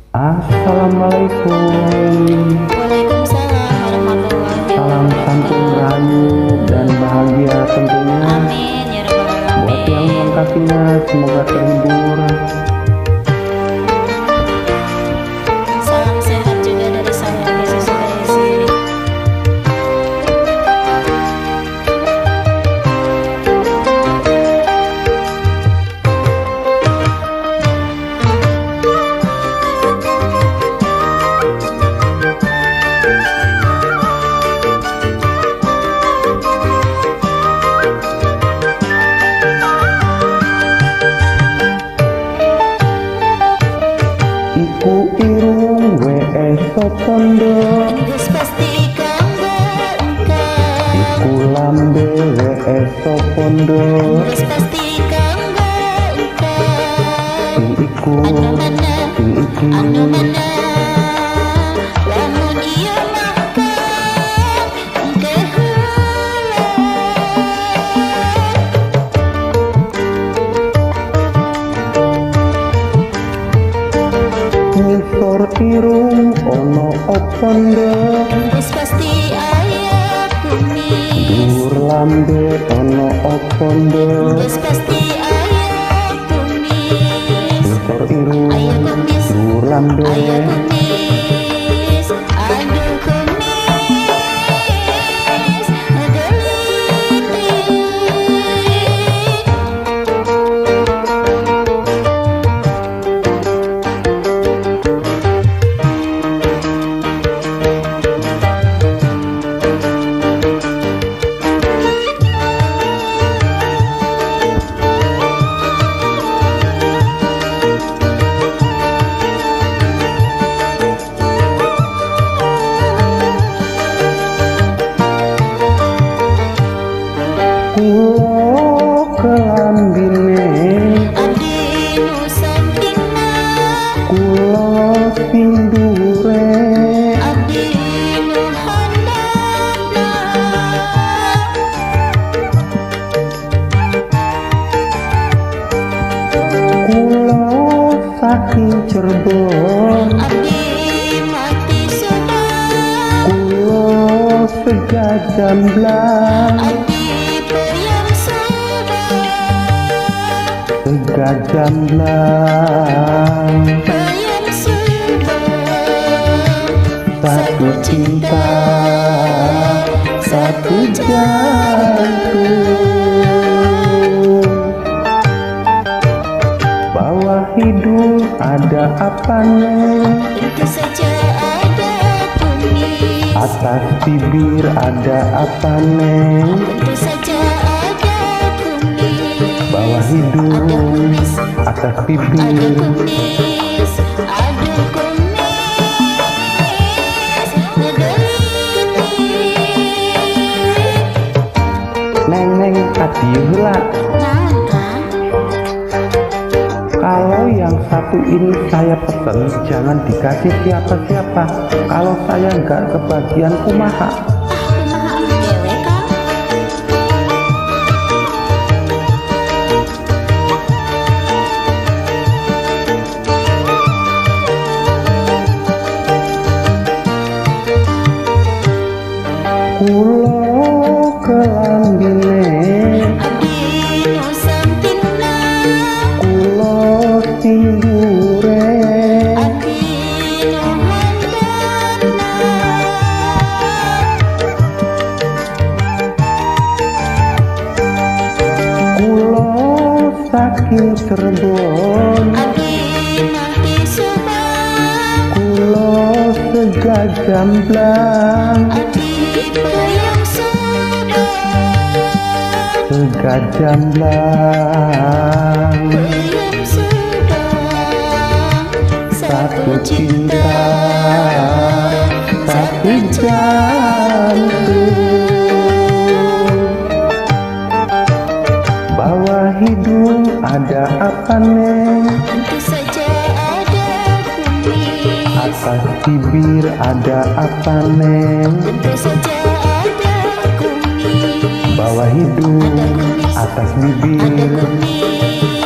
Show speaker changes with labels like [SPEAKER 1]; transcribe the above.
[SPEAKER 1] Assalamualaikum.
[SPEAKER 2] Waalaikumsalam warahmatullahi
[SPEAKER 1] Salam santun rahayu dan bahagia tentunya.
[SPEAKER 2] Amin ya rabbal
[SPEAKER 1] Buat yang
[SPEAKER 2] alamin.
[SPEAKER 1] mengangkatinya semoga terhibur.
[SPEAKER 2] Salam sehat juga dari saya Desi Sudaisi.
[SPEAKER 1] Iku irung sopondo,
[SPEAKER 2] Geus pasti kanggo engkau.
[SPEAKER 1] iku lambe sopondo,
[SPEAKER 2] Geus pasti kanggo engkau.
[SPEAKER 1] iku
[SPEAKER 2] Anu mana,
[SPEAKER 1] iki
[SPEAKER 2] anu mana. Lamun ieu maka engke heula.
[SPEAKER 1] ngisor irung ono opondo,
[SPEAKER 2] Geus pasti aya kumis.
[SPEAKER 1] dhuwur lambe ono opondo,
[SPEAKER 2] Geus pasti aya kumis.
[SPEAKER 1] ngisor irung
[SPEAKER 2] Aya kumis.
[SPEAKER 1] dhuwur lambe.
[SPEAKER 2] Aya kumis. Aduh kumis. Gelitik.
[SPEAKER 1] Kulo kelambine,
[SPEAKER 2] Abdi nu sampingna.
[SPEAKER 1] kulo pindure,
[SPEAKER 2] Abdi nu handapna.
[SPEAKER 1] kulo saking Cirebon,
[SPEAKER 2] Abdi mati sudah.
[SPEAKER 1] kulo segajamblang,
[SPEAKER 2] Abdi peyang sudah.
[SPEAKER 1] segajamblang,
[SPEAKER 2] Peyang sudah.
[SPEAKER 1] satu cinta, satu jantung. Bawah hidung ada apanya,
[SPEAKER 2] Tentu saja ada kumis.
[SPEAKER 1] atas bibir ada apanya,
[SPEAKER 2] Tentu saja ada kumis.
[SPEAKER 1] bawah
[SPEAKER 2] Ada
[SPEAKER 1] hidung,
[SPEAKER 2] kumis.
[SPEAKER 1] atas
[SPEAKER 2] Ada
[SPEAKER 1] bibir.
[SPEAKER 2] kumis. Ada kumis. Ngegelitik.
[SPEAKER 1] Neng adiula.
[SPEAKER 2] Naon kan?
[SPEAKER 1] Kalau yang satu ini saya pesen jangan dikasih siapa-siapa. Kalau saya nggak kebagian kumaha.
[SPEAKER 2] Kumaha dewe kan?
[SPEAKER 1] Kulo kelambine,
[SPEAKER 2] Abdi nu sampingna.
[SPEAKER 1] kulo tidure,
[SPEAKER 2] Abdi nu handapna.
[SPEAKER 1] kulo saking Cirebon,
[SPEAKER 2] Abdi mati subang.
[SPEAKER 1] kulo segajamblang,
[SPEAKER 2] Abdi peyang sudah.
[SPEAKER 1] segajamblang,
[SPEAKER 2] Peyang sudah.
[SPEAKER 1] satu cinta, satu jantung. Bawah hidung ada apa neng?
[SPEAKER 2] Tentu saja ada kumis.
[SPEAKER 1] Atas bibir ada apa neng?
[SPEAKER 2] Tentu saja ada kumis.
[SPEAKER 1] Bawah hidung,
[SPEAKER 2] Ada kumis.
[SPEAKER 1] atas
[SPEAKER 2] Ada
[SPEAKER 1] bibir.
[SPEAKER 2] kumis.